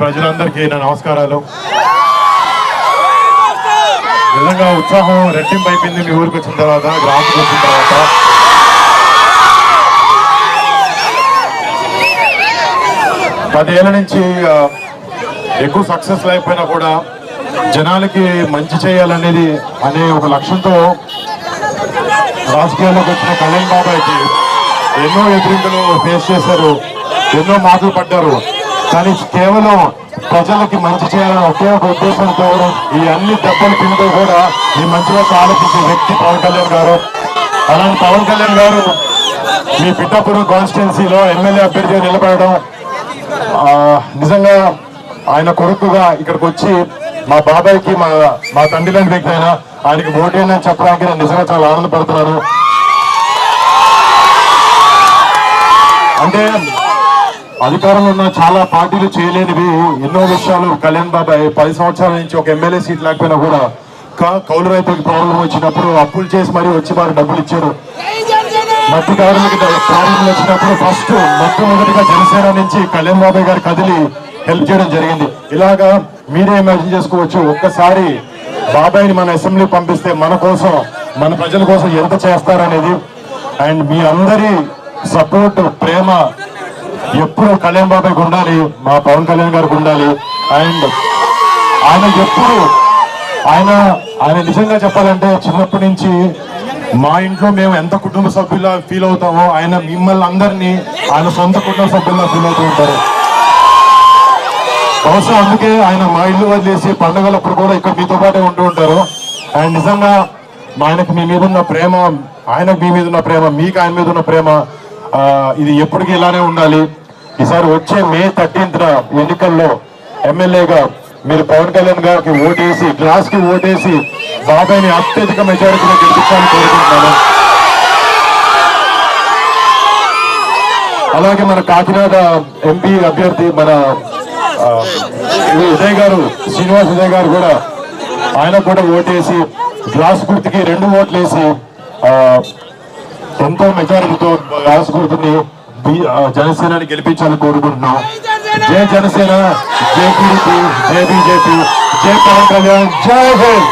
ప్రజలందరికీ నా నమస్కారాలు. నిజంగా ఉత్సాహం రెట్టింపు అయిపోయింది మీ ఊరికి వచ్చిన తర్వాత, గ్రామానికి వచ్చిన తర్వాత. పదేళ్ల నుంచి ఎక్కువ సక్సెస్ లేకపోయినా కూడా జనాలకి మంచి చేయాలనేది అనే ఒక లక్ష్యంతో రాజకీయాల్లోకి వచ్చిన కళ్యాణ్ బాబాయ్కి ఎన్నో ఎదురింపులు ఫేస్ చేశారు, ఎన్నో మాటలు పడ్డారు. కానీ కేవలం ప్రజలకి మంచి చేయాలని ఒకే ఒక ఉద్దేశంతో ఈ అన్ని దెబ్బలు తింటూ కూడా ఈ మంచిగా ఆలోచించే వ్యక్తి పవన్ కళ్యాణ్ గారు. అలాంటి పవన్ కళ్యాణ్ గారు మీ పిఠాపురం కాన్స్టిట్యున్సీలో ఎమ్మెల్యే అభ్యర్థిగా నిలబడడం, నిజంగా ఆయన కొడుకుగా ఇక్కడికి వచ్చి మా బాబాయ్కి మా తండ్రి లాంటి వ్యక్తి అయినా ఆయనకి ఓటేనని చెప్పడానికి నేను నిజంగా చాలా ఆనందపడుతున్నాను. అంటే అధికారంలో ఉన్న చాలా పార్టీలు చేయలేనివి ఎన్నో విషయాలు కళ్యాణ్ బాబాయ్ 10 సంవత్సరాల నుంచి ఒక ఎమ్మెల్యే సీట్ లేకపోయినా కూడా కౌలు రైతులకు ప్రాబ్లం వచ్చినప్పుడు అప్పులు చేసి మరీ వచ్చి వారు డబ్బులు ఇచ్చారు. మట్టి కార్మిక ప్రాబ్లం వచ్చినప్పుడు ఫస్ట్ మొట్టమొదటిగా జనసేన నుంచి కళ్యాణ్ బాబాయ్ గారు కదిలి హెల్ప్ చేయడం జరిగింది. ఇలాగా మీరే ఇమాజిన్ చేసుకోవచ్చు, ఒక్కసారి బాబాయ్ని మన అసెంబ్లీ పంపిస్తే మన కోసం, మన ప్రజల కోసం ఎంత చేస్తారనేది. అండ్ మీ అందరి సపోర్ట్, ప్రేమ ఎప్పుడు కళ్యాణ్ బాబాయ్కి ఉండాలి, మా పవన్ కళ్యాణ్ గారికి ఉండాలి. అండ్ ఆయన ఎప్పుడు ఆయన నిజంగా చెప్పాలంటే చిన్నప్పటి నుంచి మా ఇంట్లో మేము ఎంత కుటుంబ సభ్యులా ఫీల్ అవుతామో ఆయన మిమ్మల్ని అందరినీ ఆయన సొంత కుటుంబ సభ్యుల్లా ఫీల్ అవుతూ ఉంటారు. బహుశా అందుకే ఆయన మా ఇల్లు వదిలేసి పండుగలప్పుడు కూడా ఇక్కడ మీతో పాటే ఉంటూ ఉంటారు. అండ్ నిజంగా ఆయనకు మీ మీద ఉన్న ప్రేమ, ఆయనకు మీ మీద ఉన్న ప్రేమ, మీకు ఆయన మీద ఉన్న ప్రేమ ఇది ఎప్పటికీ ఇలానే ఉండాలి. ఈసారి వచ్చే May 13th ఎన్నికల్లో ఎమ్మెల్యేగా మీరు పవన్ కళ్యాణ్ గారికి ఓటేసి, గ్లాస్ కి ఓటేసి బాబాయ్ని అత్యధిక మెజారిటీలో గెలిపించాలని కోరుకుంటున్నాను. అలాగే మన కాకినాడ ఎంపీ అభ్యర్థి మన ఉదయ్ గారు, శ్రీనివాస్ ఉదయ్ గారు కూడా ఆయన కూడా ఓటేసి గ్లాస్ గుర్తుకి 2 ఓట్లు వేసి ఎంతో మెజారిటీతో గ్లాస్ గుర్తుని జనసేనని గెలిపించాలని కోరుకుంటున్నాం. జై జనసేన, జై టీడీపీ, జై బీజేపీ, జై పవన్ కళ్యాణ్, జై హింద్.